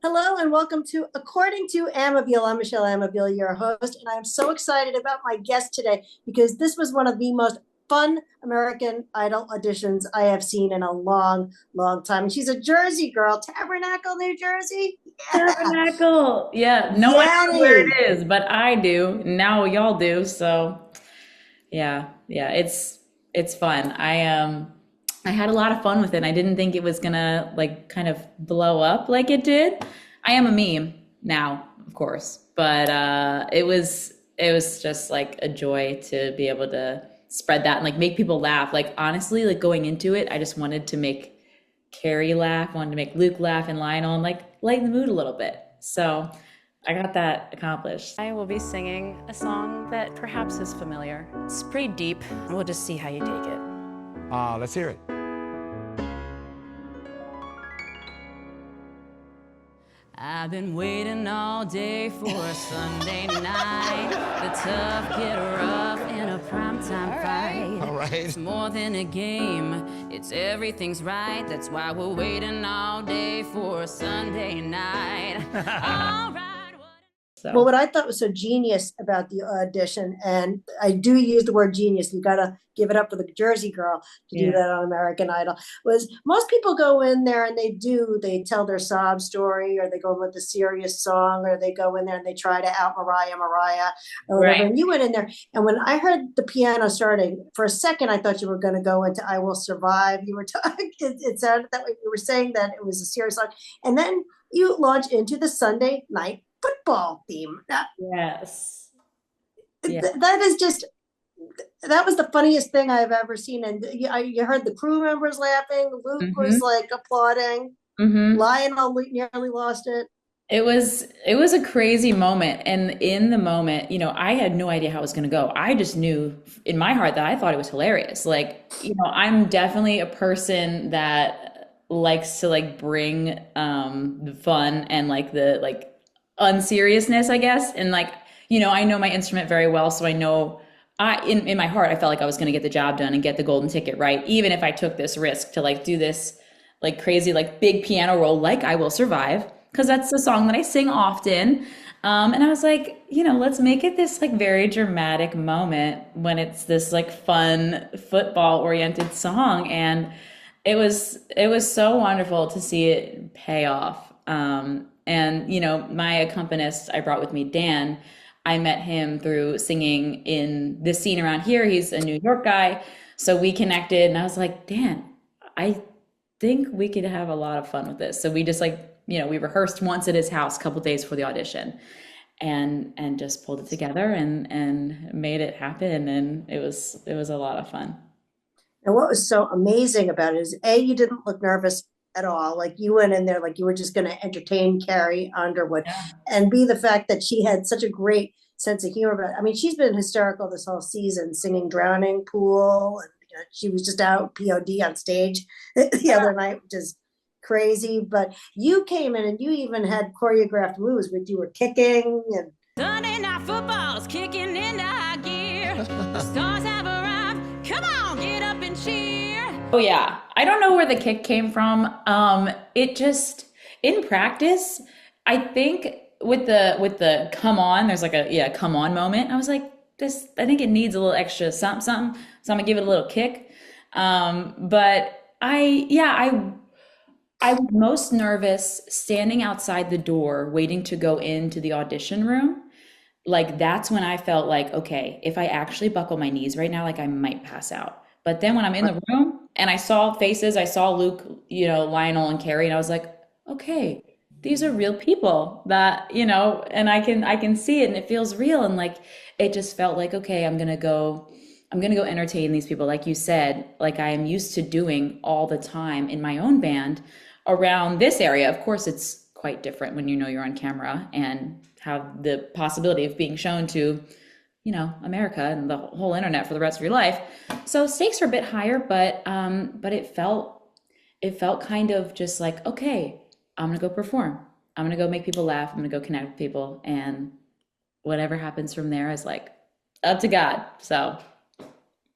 Hello and welcome to According to Amabile. I'm Michele Amabile, your host, and I'm so excited about my guest today because this was one of the most fun American Idol auditions I have seen in a long, long time. And she's a Jersey girl, Tabernacle, New Jersey. Yeah. Tabernacle. Yeah, no one knows where Yani. it is, but I do. Now y'all do. So yeah, it's fun. I had a lot of fun with it. I didn't think it was gonna like kind of blow up like it did. I am a meme now, of course, but it was just like a joy to be able to spread that and like make people laugh. Like honestly, like going into it, I just wanted to make Carrie laugh, wanted to make Luke laugh and Lionel and like lighten the mood a little bit. So I got that accomplished. I will be singing a song that perhaps is familiar. It's pretty deep. We'll just see how you take it. Let's hear it. I've been waiting all day for a Sunday night. The tough get rough in a primetime fight. All right. It's more than a game. It's everything's right. That's why we're waiting all day for a Sunday night. All right. Well, So what I thought was so genius about the audition, and I do use the word genius, you got to give it up for the Jersey girl to do yeah. that on American Idol, was most people go in there and they tell their sob story, or they go with a serious song, or they go in there and they try to out Mariah, or whatever. Right. And you went in there, and when I heard the piano starting, for a second, I thought you were going to go into I Will Survive. You were talking, it sounded that way. You were saying that it was a serious song. And then you launch into the Sunday night football theme. Yes. Yeah. That is just, that was the funniest thing I've ever seen. And you heard the crew members laughing. Luke was hmm like applauding. hmm Lionel nearly lost it. It was a crazy moment. And in the moment, I had no idea how it was going to go. I just knew in my heart that I thought it was hilarious. Like, I'm definitely a person that likes to like bring the fun and like the like unseriousness, I guess. And like, I know my instrument very well, so I know in my heart I felt like I was going to get the job done and get the golden ticket, right? Even if I took this risk to like do this like crazy like big piano roll like I Will Survive, because that's the song that I sing often. And I was like, let's make it this like very dramatic moment when it's this like fun football oriented song. And it was so wonderful to see it pay off. And my accompanist I brought with me, Dan, I met him through singing in this scene around here. He's a New York guy. So we connected and I was like, Dan, I think we could have a lot of fun with this. So we just like, we rehearsed once at his house a couple days before the audition and just pulled it together and made it happen. And it was a lot of fun. And what was so amazing about it is, A, you didn't look nervous at all. Like you went in there like you were just going to entertain Carrie Underwood. Yeah. And B, the fact that she had such a great sense of humor. But I mean, she's been hysterical this whole season, singing Drowning Pool. And she was just out POD on stage the other night, which is crazy. But you came in and you even had choreographed moves, but you were kicking and Sunday night football's kicking into high gear. The stars have arrived. Come on, get up and cheer. Oh yeah. I don't know where the kick came from. It just in practice, I think with the come on, there's like a come on moment. I was like, this I think it needs a little extra something, something. So I'm gonna give it a little kick. But I was most nervous standing outside the door waiting to go into the audition room. Like that's when I felt like, okay, if I actually buckle my knees right now, like I might pass out. But then when I'm in the room and I saw faces, I saw Luke, Lionel and Carrie, and I was like, okay, these are real people that, and I can see it and it feels real. And like it just felt like, okay, I'm gonna go entertain these people, like you said, like I am used to doing all the time in my own band around this area. Of course, it's quite different when you're on camera and have the possibility of being shown to, America and the whole internet for the rest of your life. So stakes are a bit higher, but it felt kind of just like, okay, I'm gonna go perform. I'm gonna go make people laugh. I'm gonna go connect with people, and whatever happens from there is like up to God. So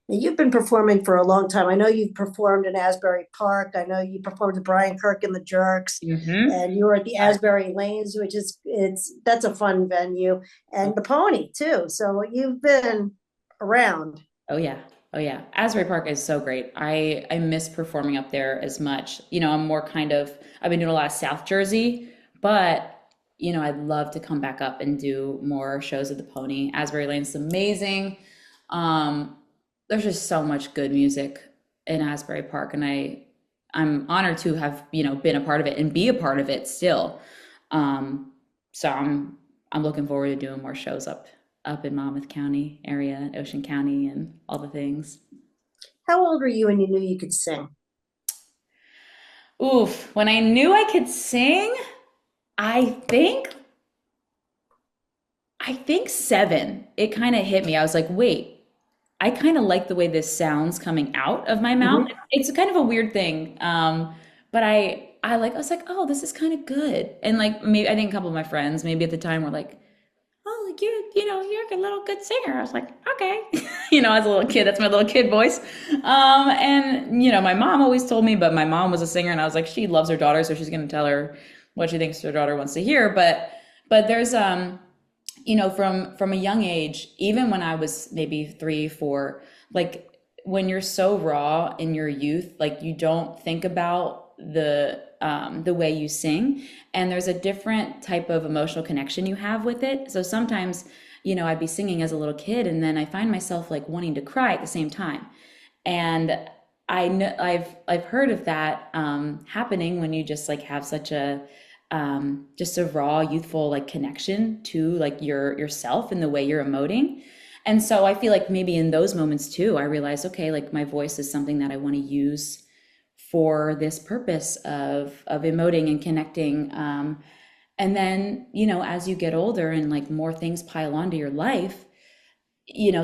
You've been performing for a long time. I know you've performed in Asbury Park. I know you performed with Brian Kirk and the Jerks, Hmm. and you were at the Asbury Lanes, which is it's that's a fun venue, and the Pony too. So you've been around. Oh yeah. Oh yeah. Asbury Park is so great. I miss performing up there as much. I'm more kind of I've been doing a lot of South Jersey, but I'd love to come back up and do more shows at the Pony. Asbury Lane's amazing. Um, there's just so much good music in Asbury Park, and I'm honored to have, been a part of it and be a part of it still. So I'm looking forward to doing more shows up in Monmouth County area, Ocean County, and all the things. How old were you when you knew you could sing? Oof, when I knew I could sing, I think I think seven. It kind of hit me. I was like, wait, I kind of like the way this sounds coming out of my mouth. Hmm. It's kind of a weird thing. But I was like, oh, this is kind of good. And like maybe I think a couple of my friends maybe at the time were like, oh, like you're a little good singer. I was like, okay. As a little kid, that's my little kid voice. And my mom always told me, but my mom was a singer and I was like, she loves her daughter, so she's gonna tell her what she thinks her daughter wants to hear. But there's from a young age, even when I was maybe 3, 4, like when you're so raw in your youth, like you don't think about the way you sing, and there's a different type of emotional connection you have with it. So sometimes, I'd be singing as a little kid, and then I find myself like wanting to cry at the same time. And I know I've heard of that happening when you just like have such a just a raw youthful like connection to like yourself and the way you're emoting. And so I feel like maybe in those moments too I realized, okay, like my voice is something that I want to use for this purpose of emoting and connecting. And then as you get older and like more things pile onto your life,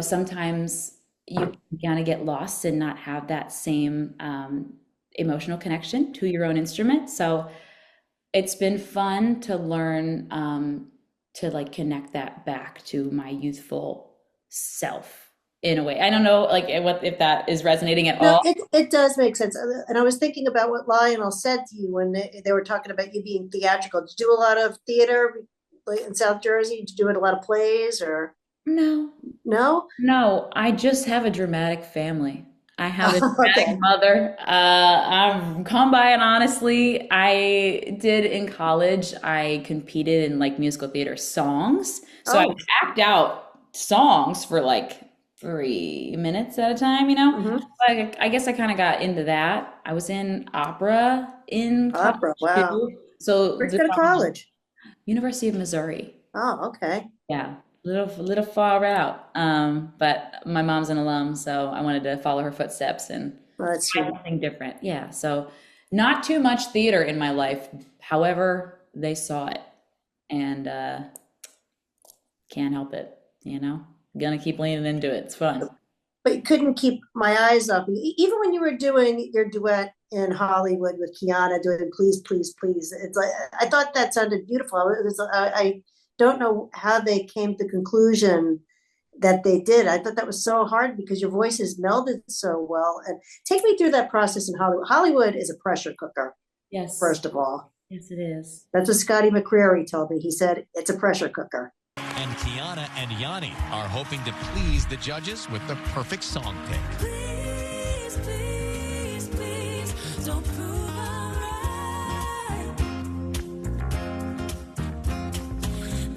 sometimes you kind of get lost and not have that same emotional connection to your own instrument. So it's been fun to learn to like connect that back to my youthful self in a way. I don't know like what if that is resonating at No, all. it does make sense. And I was thinking about what Lionel said to you when they were talking about you being theatrical. Did you do a lot of theater like, in South Jersey? Did you do it a lot of plays or No, no? no, I just have a dramatic family. I have a dramatic Okay. mother. I'm come by and honestly, I did in college, I competed in like musical theater songs. So I Oh. would act out songs for like 3 minutes at a time. Hmm. Like I guess I kind of got into that. I was in opera in Opera. college Wow. too. So Where'd you go to college? University of Missouri. Oh, okay. Yeah, little far out. But my mom's an alum, so I wanted to follow her footsteps and Well, that's try sweet. something different. Yeah, so not too much theater in my life. However, they saw it and can't help it. Gonna keep leaning into it. It's fun. But you couldn't keep my eyes off you. Even when you were doing your duet in Hollywood with Kiana, doing "Please, Please, Please," it's like I thought that sounded beautiful. I don't know how they came to the conclusion that they did. I thought that was so hard because your voices melded so well. And take me through that process in Hollywood. Hollywood is a pressure cooker, Yes, first of all. yes, it is. That's what Scotty McCreery told me. He said it's a pressure cooker. And Kiana and Yani are hoping to please the judges with the perfect song pick. Please, please, please, don't prove I'm right.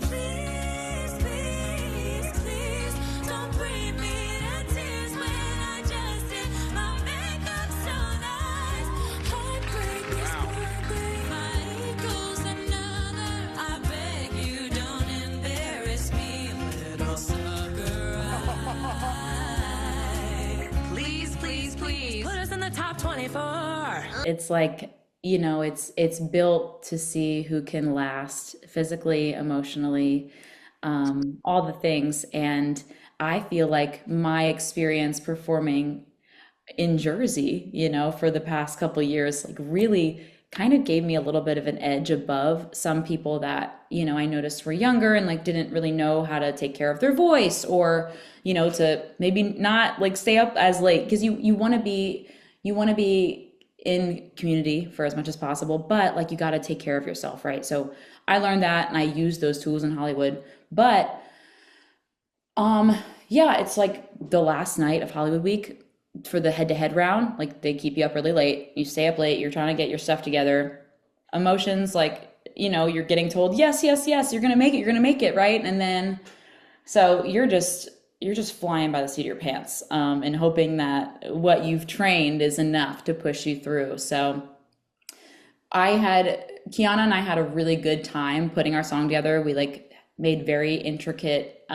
Please, please, please, don't bring me to tears when I just did my makeup so nice. Heartbreak is one thing, my ego's another. I beg you, don't embarrass me, little sucker. Please, please, please, put us in the top 24. It's like, it's built to see who can last physically, emotionally, all the things. And I feel like my experience performing in Jersey, for the past couple of years, like really kind of gave me a little bit of an edge above some people that, you know, I noticed were younger and like didn't really know how to take care of their voice, or, you know, to maybe not like stay up as late, because you want to be, in community for as much as possible, but like you got to take care of yourself, right? So I learned that and I used those tools in Hollywood. But yeah, it's like the last night of Hollywood week for the head-to-head round, like they keep you up really late, you stay up late, you're trying to get your stuff together. Emotions, like, you know, you're getting told, yes, yes, yes, you're gonna make it, right? And then so you're just flying by the seat of your pants, and hoping that what you've trained is enough to push you through. So Kiana and I had a really good time putting our song together. We like made very intricate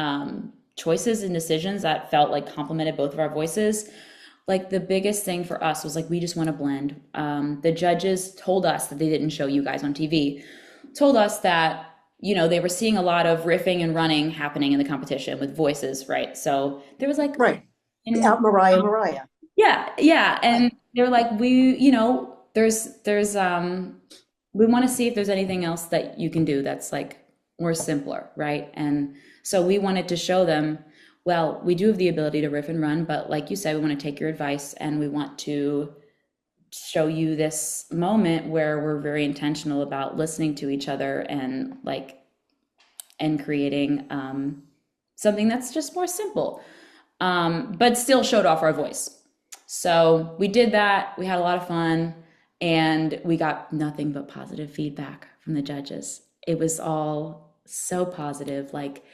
choices and decisions that felt like complemented both of our voices. Like the biggest thing for us was like, we just want to blend. The judges told us that they didn't show you guys on TV, told us that, you know, they were seeing a lot of riffing and running happening in the competition with voices, right? So there was like, Right. Out Mariah. yeah. And they were like, you know, there's we want to see if there's anything else that you can do that's like more simpler, right? And so we wanted to show them, well, we do have the ability to riff and run, but like you said, we want to take your advice and we want to show you this moment where we're very intentional about listening to each other and like, and creating something that's just more simple, but still showed off our voice. So we did that. We had a lot of fun and we got nothing but positive feedback from the judges. It was all so positive. Like,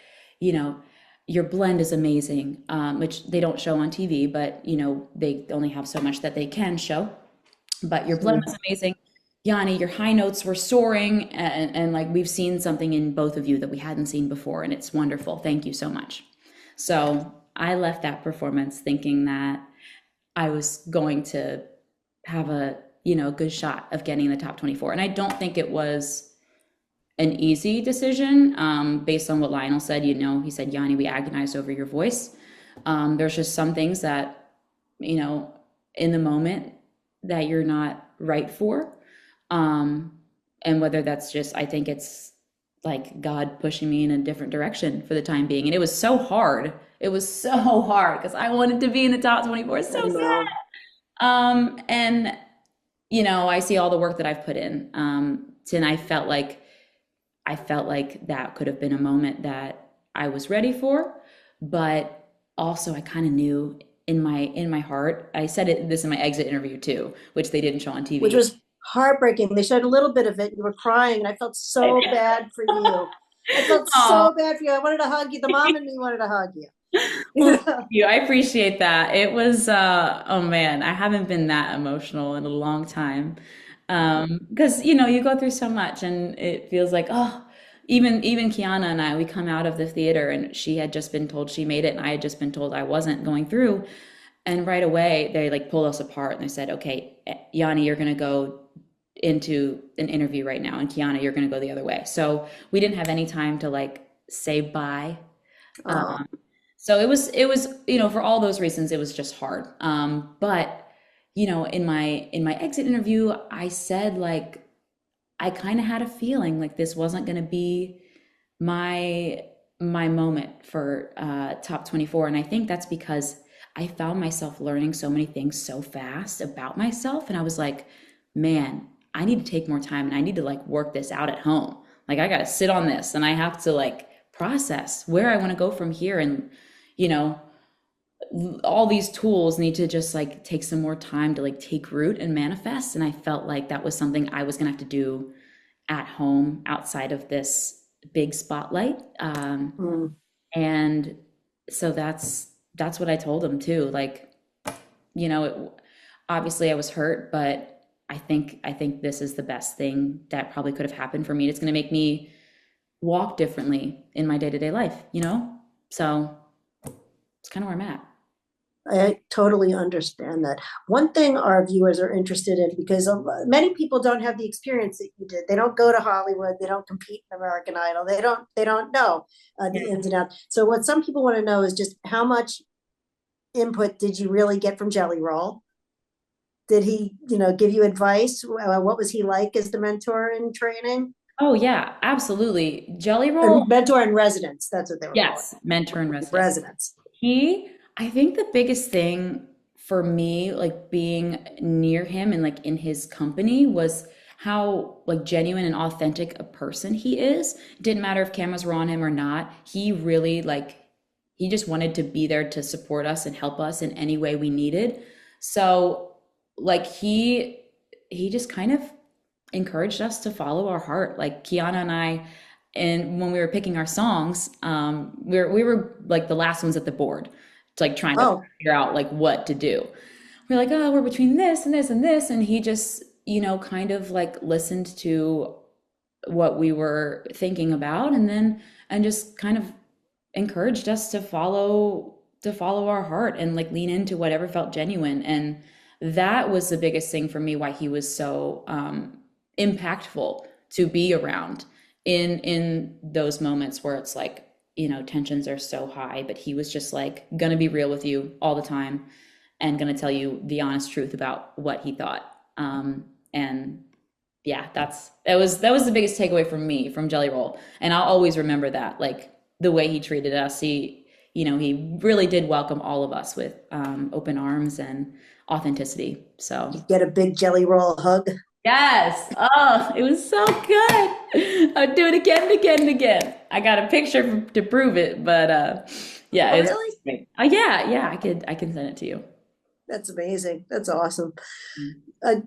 you know, your blend is amazing, which they don't show on TV, but you know, they only have so much that they can show. But your blend was amazing. Yani, your high notes were soaring, and like we've seen something in both of you that we hadn't seen before, and it's wonderful. Thank you so much. So I left that performance thinking that I was going to have a, you know, good shot of getting in the top 24. And I don't think it was an easy decision, based on what Lionel said. You know, he said, Yani, we agonized over your voice. There's just some things that, you know, in the moment that you're not right for. And whether that's just, I think it's like God pushing me in a different direction for the time being. And it was so hard. It was so hard because I wanted to be in the top 24 so bad. And, you know, I see all the work that I've put in. And I felt like that could have been a moment that I was ready for, but also I kind of knew in my heart, I said this in my exit interview too, which they didn't show on TV. Which was heartbreaking. They showed a little bit of it. You were crying and I felt so bad for you. I felt so bad for you. I wanted to hug you. The mom and me wanted to hug you. Well, thank you. I appreciate that. It was, oh man, I haven't been that emotional in a long time. Because, you know, you go through so much and it feels like, oh, even Kiana and I, we come out of the theater and she had just been told she made it and I had just been told I wasn't going through. And right away they like pulled us apart and they said, okay, Yani, you're going to go into an interview right now, and Kiana, you're going to go the other way. So we didn't have any time to like say bye. So it was, you know, for all those reasons, it was just hard. But, you know, in my exit interview, I said, like, I kind of had a feeling like this wasn't going to be my moment for top 24. And I think that's because I found myself learning so many things so fast about myself. And I was like, man, I need to take more time and I need to like work this out at home. Like I got to sit on this and I have to like process where I want to go from here. And, you know, all these tools need to just like take some more time to like take root and manifest. And I felt like that was something I was going to have to do at home outside of this big spotlight. And so that's what I told him too. Like, you know, obviously I was hurt, but I think this is the best thing that probably could have happened for me. It's going to make me walk differently in my day-to-day life, you know? So it's kind of where I'm at. I totally understand that. One thing our viewers are interested in, because many people don't have the experience that you did. They don't go to Hollywood. They don't compete in American Idol. They don't know the ins and outs. So what some people want to know is just how much input did you really get from Jelly Roll? Did he, give you advice? What was he like as the mentor in training? Oh yeah, absolutely. Jelly Or roll, mentor in residence, that's what they were calling yes, mentor and it. resident. Residence. I think the biggest thing for me, like being near him and like in his company, was how like genuine and authentic a person he is. Didn't matter if cameras were on him or not. He really like, he just wanted to be there to support us and help us in any way we needed. So like he just kind of encouraged us to follow our heart. Like Kiana and I, and when we were picking our songs, we were like the last ones at the board, like trying to Oh, figure out like what to do. We're like, oh, we're between this and this and this, and he just, kind of like listened to what we were thinking about, and then and just kind of encouraged us to follow our heart and like lean into whatever felt genuine. And that was the biggest thing for me, why he was so impactful to be around in those moments where it's like, tensions are so high, but he was just like gonna be real with you all the time and gonna tell you the honest truth about what he thought. And yeah, that was the biggest takeaway from me from Jelly Roll. And I'll always remember that, like the way he treated us. He really did welcome all of us with open arms and authenticity. So get a big jelly roll hug. yes. Oh, it was so good. I'd do it again and again and again. I got a picture to prove it, but yeah, Oh, it's really? great. Yeah, I can send it to you. That's amazing. That's awesome.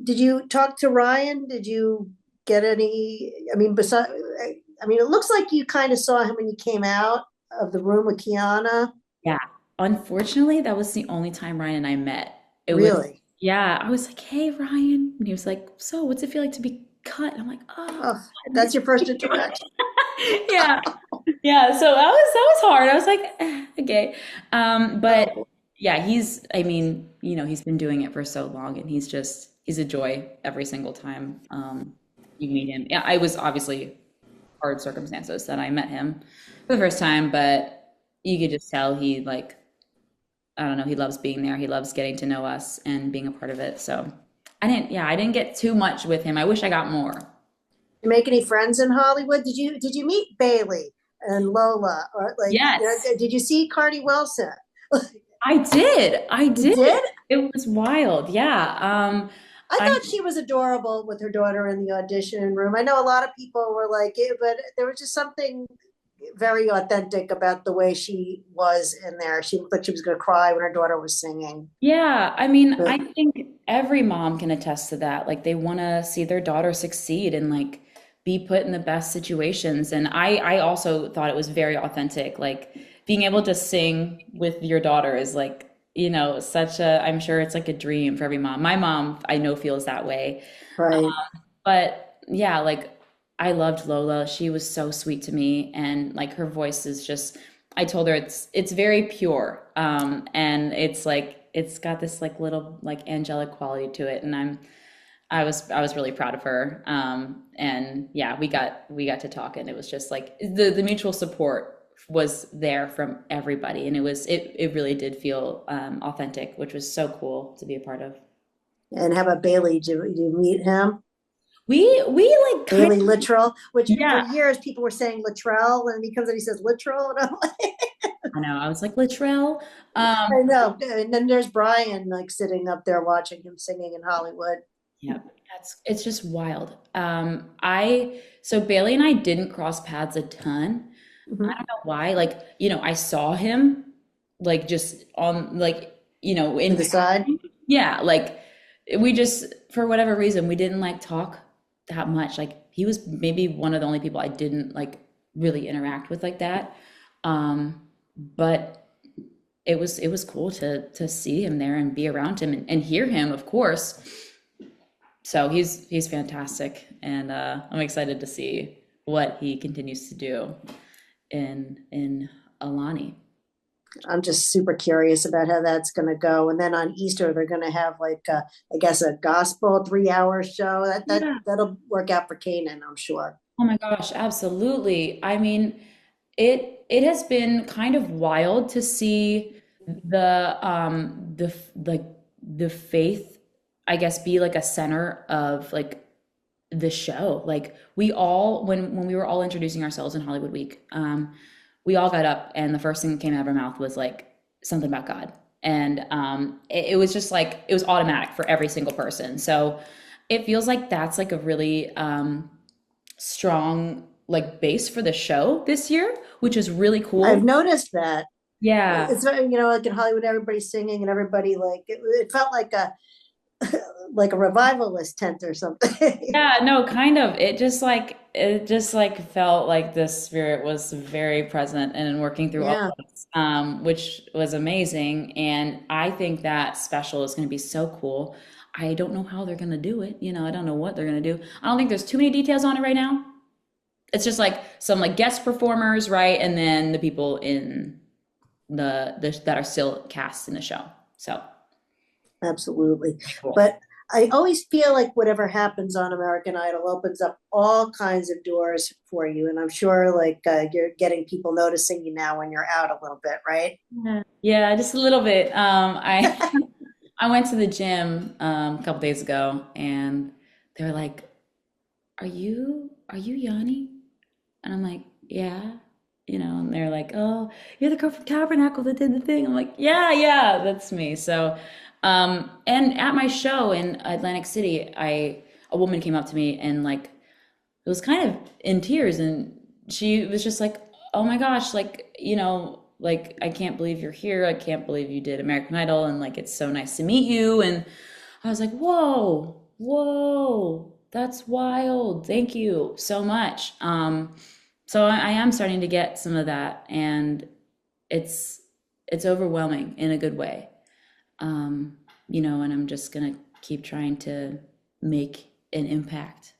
Did you talk to Ryan? Did you get any? I mean, it looks like you kind of saw him when you came out of the room with Kiana. Yeah. Unfortunately, that was the only time Ryan and I met. It was, Really? yeah, I was like, "Hey, Ryan." And he was like, "So, what's it feel like to be cut?" And I'm like, "Oh, Oh, that's your first interaction. yeah." Yeah, so that was hard. I was like, okay. But Oh, yeah, he's been doing it for so long, and he's a joy every single time you meet him. Yeah, I was obviously hard circumstances that I met him for the first time, but you could just tell he like, I don't know, he loves being there. He loves getting to know us and being a part of it. So I didn't get too much with him. I wish I got more. you make any friends in Hollywood? Did you meet Bailey and Lola, or like, Yes, did you see Cardi Wilson? I did. I You did. did? It was wild. Yeah. I I thought she was adorable with her daughter in the audition room. I know a lot of people were like it, but there was just something very authentic about the way she was in there. She looked like she was going to cry when her daughter was singing. Yeah, I mean, I But think every mom can attest to that. Like they want to see their daughter succeed and like be put in the best situations. And I also thought it was very authentic. Like being able to sing with your daughter is like, I'm sure it's like a dream for every mom. My mom, I know, feels that way. right. But yeah, like I loved Lola. She was so sweet to me, and like her voice is just, I told her it's very pure. And it's like it's got this like little like angelic quality to it, and I was really proud of her. And yeah, we got to talk, and it was just like the mutual support was there from everybody, and it really did feel authentic, which was so cool to be a part of. And how about Bailey? Did you meet him? We like kind Bailey of, Littrell, which for yeah, years people were saying Littrell, and he comes and he says Littrell, and I'm like, I know. I was like Latrell. I know. And then there's Brian like sitting up there watching him singing in Hollywood. Yeah, it's just wild. I so Bailey and I didn't cross paths a ton. I Mhm. don't know why. Like, I saw him like just on like, To in the side. yeah, like we just for whatever reason we didn't like talk that much. Like he was maybe one of the only people I didn't like really interact with like that. But it was cool to see him there and be around him and hear him, of course. So he's fantastic, and I'm excited to see what he continues to do in Alani. I'm just super curious about how that's going to go. And then on Easter, they're going to have like, I guess, a gospel 3 hour show. Yeah. That'll work out for Kanan, I'm sure. Oh my gosh, absolutely. I mean, it has been kind of wild to see the like the faith. I guess, be like a center of like the show. Like we all, when we were all introducing ourselves in Hollywood Week, we all got up and the first thing that came out of our mouth was like something about God. And it was just like, it was automatic for every single person. So it feels like that's like a really strong like base for the show this year, which is really cool. I've noticed that. Yeah. It's, like in Hollywood, everybody's singing and everybody like, it felt like a, like a revivalist tent or something. Yeah, no, kind of. It just like felt like the spirit was very present and working through all Yeah. of us, which was amazing. And I think that special is going to be so cool. I don't know how they're going to do it. I don't know what they're going to do. I don't think there's too many details on it right now. It's just like some like guest performers, right? And then the people in the that are still cast in the show. So Absolutely. cool. But I always feel like whatever happens on American Idol opens up all kinds of doors for you. And I'm sure like you're getting people noticing you now when you're out a little bit, right? Yeah, just a little bit. I went to the gym a couple days ago, and they were like, "Are you Yani?" And I'm like, "Yeah." And they're like, "Oh, you're the girl from Tabernacle that did the thing." I'm like, "Yeah, that's me." So, and at my show in Atlantic City, a woman came up to me and like it was kind of in tears, and she was just like, "Oh my gosh, like, like I can't believe you're here. I can't believe you did American Idol, and like it's so nice to meet you." And I was like, whoa, that's wild. Thank you so much. So I am starting to get some of that, and it's overwhelming in a good way. And I'm just gonna keep trying to make an impact.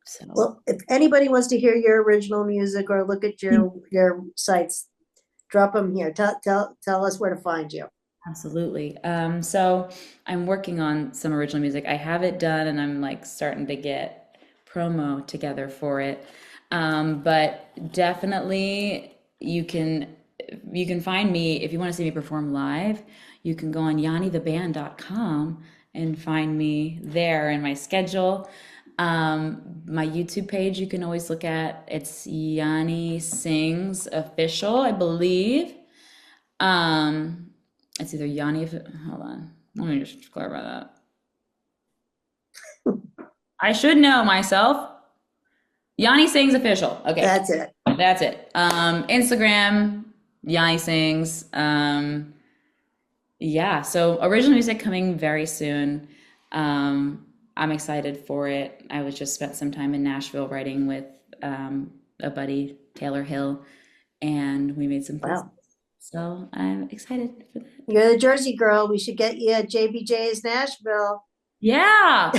So Well, if anybody wants to hear your original music or look at your sites, drop them here. Tell us where to find you. absolutely. So I'm working on some original music. I have it done, and I'm like starting to get promo together for it. But definitely you can find me if you want to see me perform live. You can go on yanitheband.com and find me there in my schedule. My YouTube page you can always look at. It's Yani Sings Official, I believe. It's either Yani. Hold on, let me just clarify that. I should know myself. Yani Sings Official. Okay, That's it. that's it. Instagram, Yani Sings. Yeah, so original music coming very soon. I'm excited for it. I was just spent some time in Nashville writing with a buddy, Taylor Hill, and we made some Wow. classes. So I'm excited for that. You're the Jersey girl. We should get you at JBJ's Nashville. Yeah.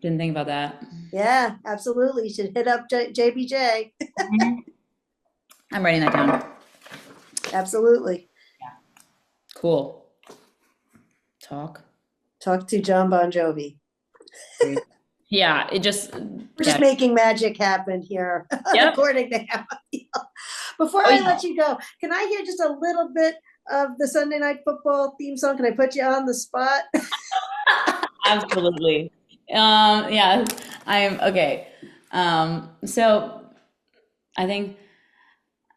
Didn't think about that. Yeah, absolutely. You should hit up JBJ. I'm writing that down. Absolutely. Cool. Talk. Talk to John Bon Jovi. Yeah, it just We're just yeah. making magic happen here, Yep. according to him. Before Oh, I yeah. let you go, can I hear just a little bit of the Sunday Night Football theme song? Can I put you on the spot? Absolutely. Yeah, I'm okay. So I think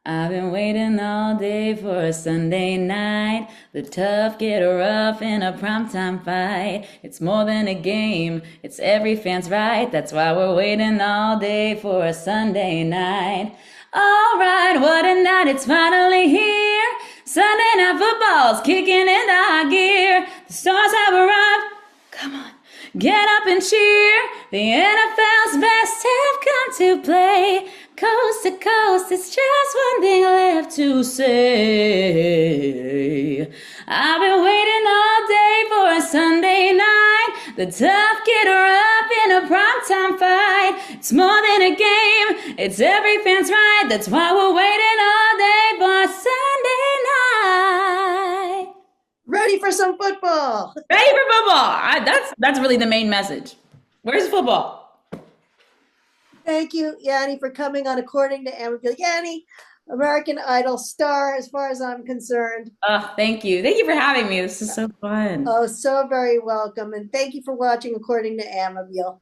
I've been waiting all day for a Sunday night. The tough get rough in a primetime fight. It's more than a game, it's every fan's right. That's why we're waiting all day for a Sunday night. All right, what a night, it's finally here. Sunday Night Football's kicking into high gear. The stars have arrived. Come on, get up and cheer. The NFL's best have come to play. Coast to coast, it's just one thing left to say. I've been waiting all day for a Sunday night. The tough get rough in a primetime fight. It's more than a game, it's every fan's right. That's why we're waiting all day for Sunday night. Ready for some football. Ready for football. That's really the main message. Where's football? Thank you, Yanni, for coming on According to Amabile. Yanni, American Idol star, as far as I'm concerned. Oh, thank you. Thank you for having me. This is so fun. Oh, so very welcome. And thank you for watching According to Amabile.